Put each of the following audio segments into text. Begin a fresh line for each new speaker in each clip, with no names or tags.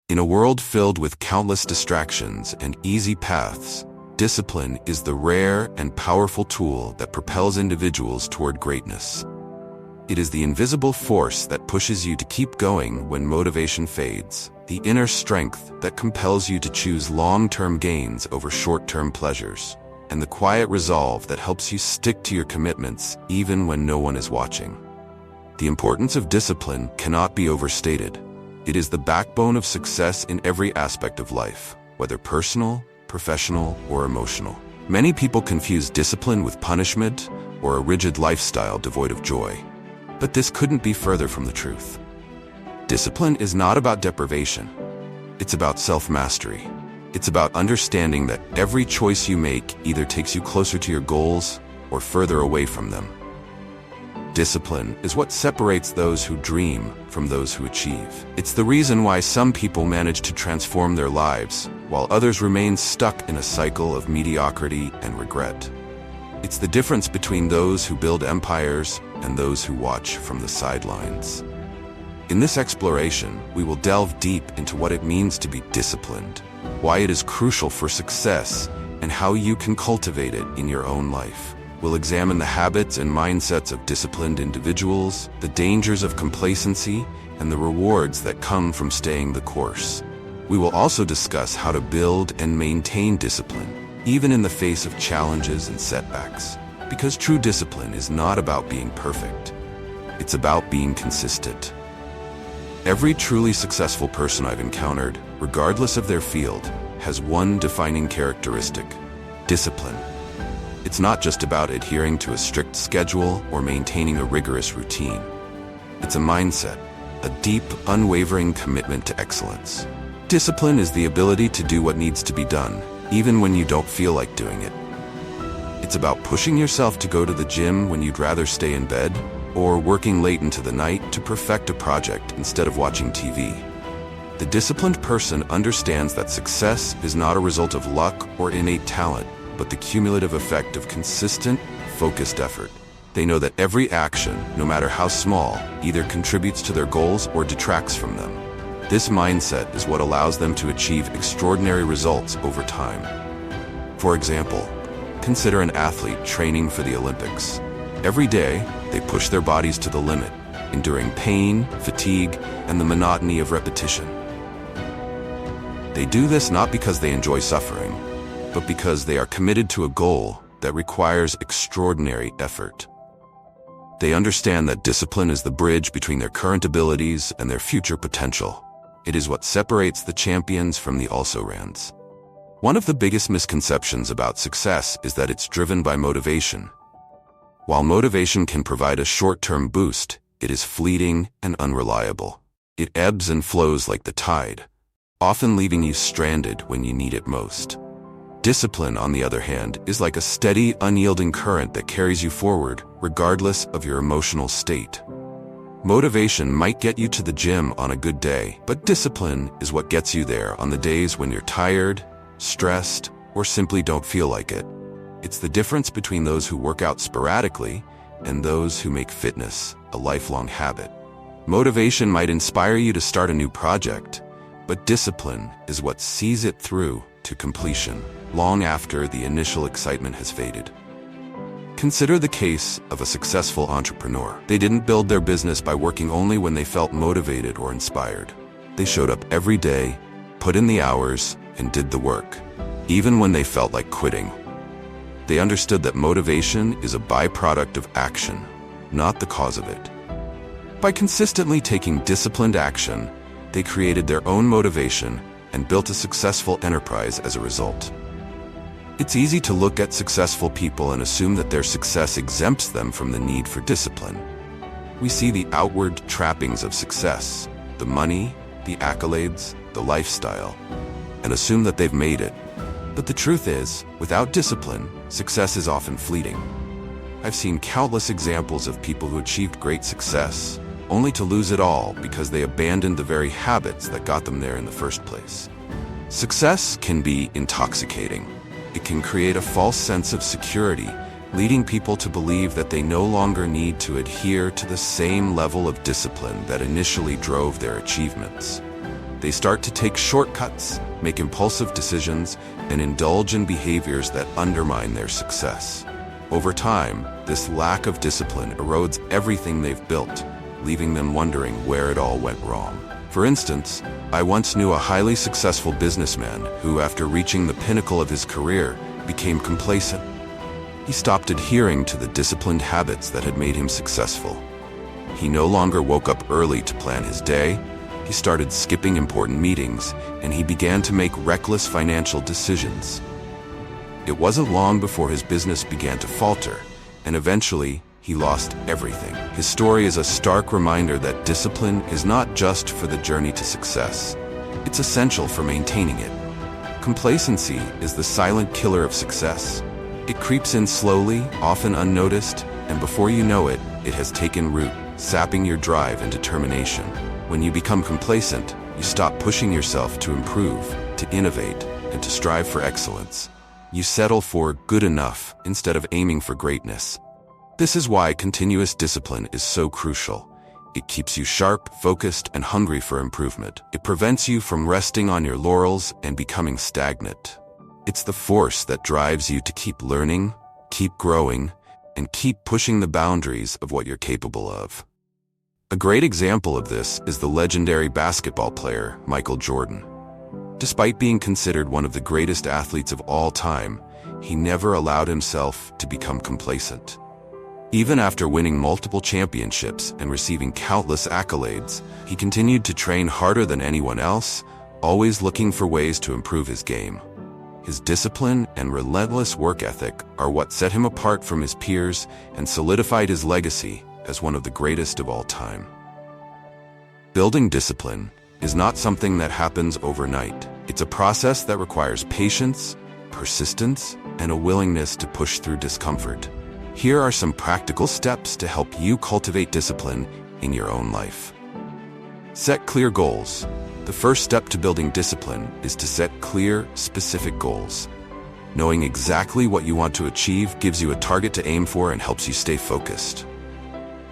In a world filled with countless distractions and easy paths, discipline is the rare and powerful tool that propels individuals toward greatness. It is the invisible force that pushes you to keep going when motivation fades, the inner strength that compels you to choose long-term gains over short-term pleasures, and the quiet resolve that helps you stick to your commitments even when no one is watching. The importance of discipline cannot be overstated. It is the backbone of success in every aspect of life, whether personal, professional, or emotional. Many people confuse discipline with punishment or a rigid lifestyle devoid of joy. But this couldn't be further from the truth. Discipline is not about deprivation. It's about self-mastery. It's about understanding that every choice you make either takes you closer to your goals or further away from them. Discipline is what separates those who dream from those who achieve. It's the reason why some people manage to transform their lives, while others remain stuck in a cycle of mediocrity and regret. It's the difference between those who build empires and those who watch from the sidelines. In this exploration, we will delve deep into what it means to be disciplined, why it is crucial for success, and how you can cultivate it in your own life. We'll examine the habits and mindsets of disciplined individuals, the dangers of complacency, and the rewards that come from staying the course. We will also discuss how to build and maintain discipline, even in the face of challenges and setbacks. Because true discipline is not about being perfect. It's about being consistent. Every truly successful person I've encountered, regardless of their field, has one defining characteristic: discipline. It's not just about adhering to a strict schedule or maintaining a rigorous routine. It's a mindset, a deep, unwavering commitment to excellence. Discipline is the ability to do what needs to be done, even when you don't feel like doing it. It's about pushing yourself to go to the gym when you'd rather stay in bed, or working late into the night to perfect a project instead of watching TV. The disciplined person understands that success is not a result of luck or innate talent, but the cumulative effect of consistent, focused effort. They know that every action, no matter how small, either contributes to their goals or detracts from them. This mindset is what allows them to achieve extraordinary results over time. For example, consider an athlete training for the Olympics. Every day, they push their bodies to the limit, enduring pain, fatigue, and the monotony of repetition. They do this not because they enjoy suffering, but because they are committed to a goal that requires extraordinary effort. They understand that discipline is the bridge between their current abilities and their future potential. It is what separates the champions from the also-rans. One of the biggest misconceptions about success is that it's driven by motivation. While motivation can provide a short-term boost, it is fleeting and unreliable. It ebbs and flows like the tide, often leaving you stranded when you need it most. Discipline, on the other hand, is like a steady, unyielding current that carries you forward, regardless of your emotional state. Motivation might get you to the gym on a good day, but discipline is what gets you there on the days when you're tired, stressed, or simply don't feel like it. It's the difference between those who work out sporadically and those who make fitness a lifelong habit. Motivation might inspire you to start a new project, but discipline is what sees it through to completion, long after the initial excitement has faded. Consider the case of a successful entrepreneur. They didn't build their business by working only when they felt motivated or inspired. They showed up every day, put in the hours, and did the work, even when they felt like quitting. They understood that motivation is a byproduct of action, not the cause of it. By consistently taking disciplined action, they created their own motivation and built a successful enterprise as a result. It's easy to look at successful people and assume that their success exempts them from the need for discipline. We see the outward trappings of success, the money, the accolades, the lifestyle, and assume that they've made it. But the truth is, without discipline, success is often fleeting. I've seen countless examples of people who achieved great success, only to lose it all because they abandoned the very habits that got them there in the first place. Success can be intoxicating. It can create a false sense of security, leading people to believe that they no longer need to adhere to the same level of discipline that initially drove their achievements. They start to take shortcuts, make impulsive decisions, and indulge in behaviors that undermine their success. Over time, this lack of discipline erodes everything they've built, leaving them wondering where it all went wrong. For instance, I once knew a highly successful businessman who, after reaching the pinnacle of his career, became complacent. He stopped adhering to the disciplined habits that had made him successful. He no longer woke up early to plan his day. He started skipping important meetings, and he began to make reckless financial decisions. It wasn't long before his business began to falter, and eventually, he lost everything. His story is a stark reminder that discipline is not just for the journey to success. It's essential for maintaining it. Complacency is the silent killer of success. It creeps in slowly, often unnoticed, and before you know it, it has taken root, sapping your drive and determination. When you become complacent, you stop pushing yourself to improve, to innovate, and to strive for excellence. You settle for good enough instead of aiming for greatness. This is why continuous discipline is so crucial. It keeps you sharp, focused, and hungry for improvement. It prevents you from resting on your laurels and becoming stagnant. It's the force that drives you to keep learning, keep growing, and keep pushing the boundaries of what you're capable of. A great example of this is the legendary basketball player, Michael Jordan. Despite being considered one of the greatest athletes of all time, he never allowed himself to become complacent. Even after winning multiple championships and receiving countless accolades, he continued to train harder than anyone else, always looking for ways to improve his game. His discipline and relentless work ethic are what set him apart from his peers and solidified his legacy as one of the greatest of all time. Building discipline is not something that happens overnight. It's a process that requires patience, persistence, and a willingness to push through discomfort. Here are some practical steps to help you cultivate discipline in your own life. Set clear goals. The first step to building discipline is to set clear, specific goals. Knowing exactly what you want to achieve gives you a target to aim for and helps you stay focused.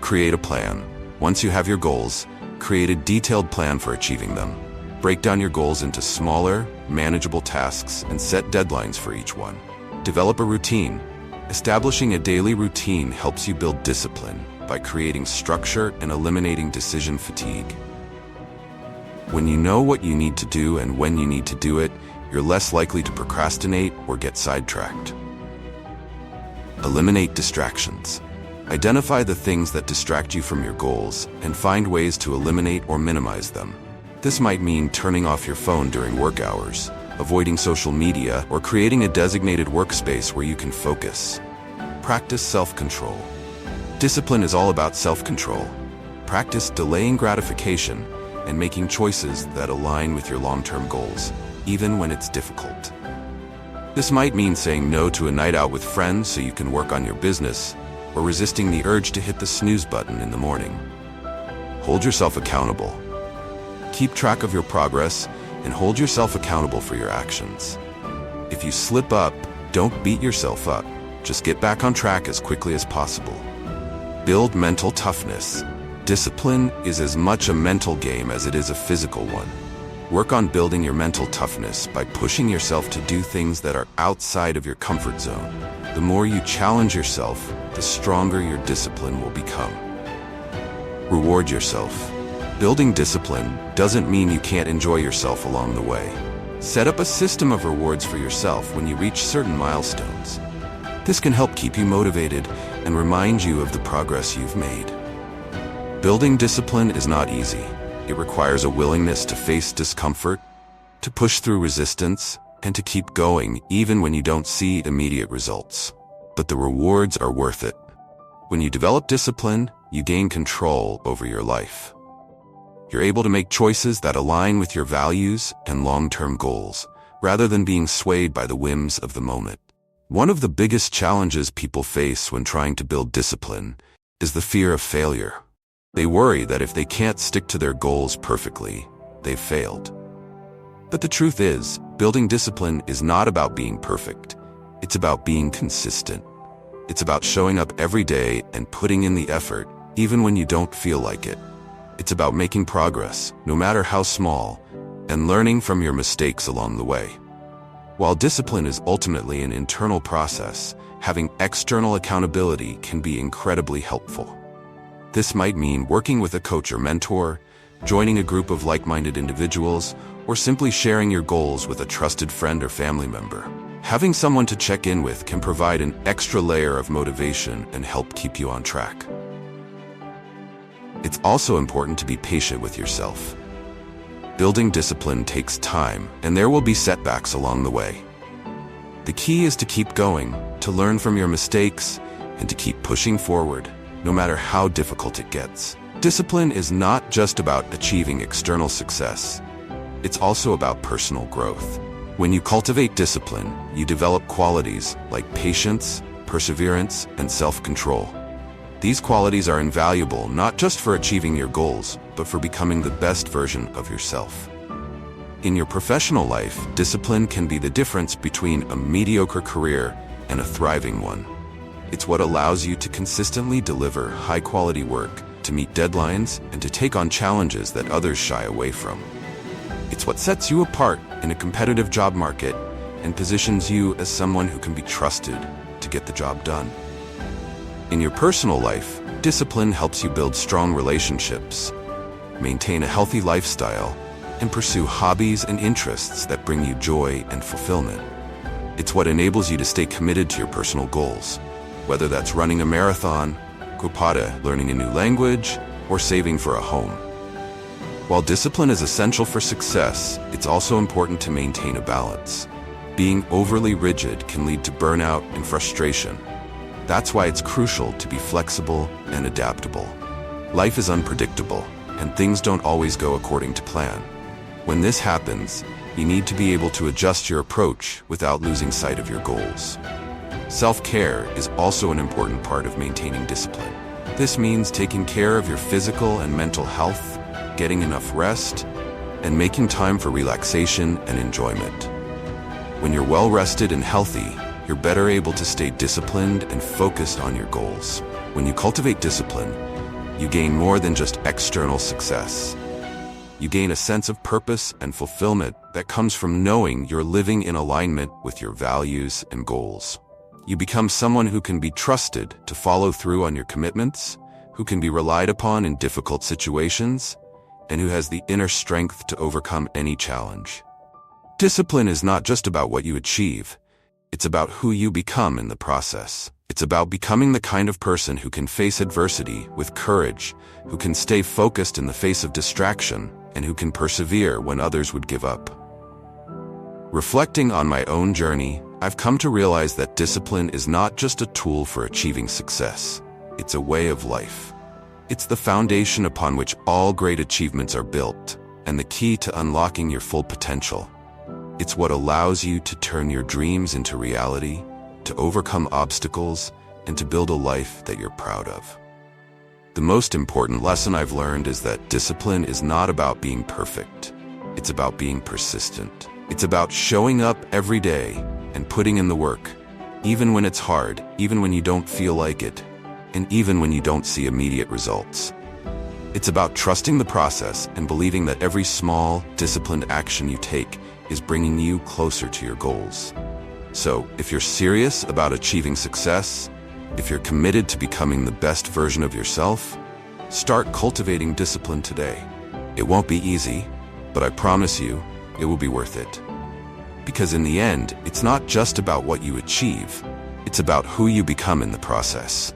Create a plan. Once you have your goals, create a detailed plan for achieving them. Break down your goals into smaller, manageable tasks and set deadlines for each one. Develop a routine. Establishing a daily routine helps you build discipline by creating structure and eliminating decision fatigue. When you know what you need to do and when you need to do it, you're less likely to procrastinate or get sidetracked. Eliminate distractions. Identify the things that distract you from your goals and find ways to eliminate or minimize them. This might mean turning off your phone during work hours, avoiding social media, or creating a designated workspace where you can focus. Practice self-control. Discipline is all about self-control. Practice delaying gratification and making choices that align with your long-term goals, even when it's difficult. This might mean saying no to a night out with friends so you can work on your business, or resisting the urge to hit the snooze button in the morning. Hold yourself accountable. Keep track of your progress and hold yourself accountable for your actions. If you slip up, don't beat yourself up. Just get back on track as quickly as possible. Build mental toughness. Discipline is as much a mental game as it is a physical one. Work on building your mental toughness by pushing yourself to do things that are outside of your comfort zone. The more you challenge yourself, the stronger your discipline will become. Reward yourself. Building discipline doesn't mean you can't enjoy yourself along the way. Set up a system of rewards for yourself when you reach certain milestones. This can help keep you motivated and remind you of the progress you've made. Building discipline is not easy. It requires a willingness to face discomfort, to push through resistance, and to keep going even when you don't see immediate results. But the rewards are worth it. When you develop discipline, you gain control over your life. You're able to make choices that align with your values and long-term goals, rather than being swayed by the whims of the moment. One of the biggest challenges people face when trying to build discipline is the fear of failure. They worry that if they can't stick to their goals perfectly, they've failed. But the truth is, building discipline is not about being perfect. It's about being consistent. It's about showing up every day and putting in the effort, even when you don't feel like it. It's about making progress, no matter how small, and learning from your mistakes along the way. While discipline is ultimately an internal process, having external accountability can be incredibly helpful. This might mean working with a coach or mentor, joining a group of like-minded individuals, or simply sharing your goals with a trusted friend or family member. Having someone to check in with can provide an extra layer of motivation and help keep you on track. It's also important to be patient with yourself. Building discipline takes time, and there will be setbacks along the way. The key is to keep going, to learn from your mistakes, and to keep pushing forward, no matter how difficult it gets. Discipline is not just about achieving external success. It's also about personal growth. When you cultivate discipline, you develop qualities like patience, perseverance, and self-control. These qualities are invaluable not just for achieving your goals, but for becoming the best version of yourself. In your professional life, discipline can be the difference between a mediocre career and a thriving one. It's what allows you to consistently deliver high-quality work, to meet deadlines, and to take on challenges that others shy away from. It's what sets you apart in a competitive job market and positions you as someone who can be trusted to get the job done. In your personal life, discipline helps you build strong relationships, maintain a healthy lifestyle, and pursue hobbies and interests that bring you joy and fulfillment. It's what enables you to stay committed to your personal goals, whether that's running a marathon, learning a new language, or saving for a home. While discipline is essential for success, it's also important to maintain a balance. Being overly rigid can lead to burnout and frustration. That's why it's crucial to be flexible and adaptable. Life is unpredictable, and things don't always go according to plan. When this happens, you need to be able to adjust your approach without losing sight of your goals. Self-care is also an important part of maintaining discipline. This means taking care of your physical and mental health, getting enough rest, and making time for relaxation and enjoyment. When you're well rested and healthy, you're better able to stay disciplined and focused on your goals. When you cultivate discipline, you gain more than just external success. You gain a sense of purpose and fulfillment that comes from knowing you're living in alignment with your values and goals. You become someone who can be trusted to follow through on your commitments, who can be relied upon in difficult situations, and who has the inner strength to overcome any challenge. Discipline is not just about what you achieve. It's about who you become in the process. It's about becoming the kind of person who can face adversity with courage, who can stay focused in the face of distraction, and who can persevere when others would give up. Reflecting on my own journey, I've come to realize that discipline is not just a tool for achieving success. It's a way of life. It's the foundation upon which all great achievements are built, and the key to unlocking your full potential. It's what allows you to turn your dreams into reality, to overcome obstacles, and to build a life that you're proud of. The most important lesson I've learned is that discipline is not about being perfect. It's about being persistent. It's about showing up every day and putting in the work, even when it's hard, even when you don't feel like it, and even when you don't see immediate results. It's about trusting the process and believing that every small, disciplined action you take is bringing you closer to your goals. So, if you're serious about achieving success, if you're committed to becoming the best version of yourself, start cultivating discipline today. It won't be easy, but I promise you, it will be worth it. Because in the end, it's not just about what you achieve, it's about who you become in the process.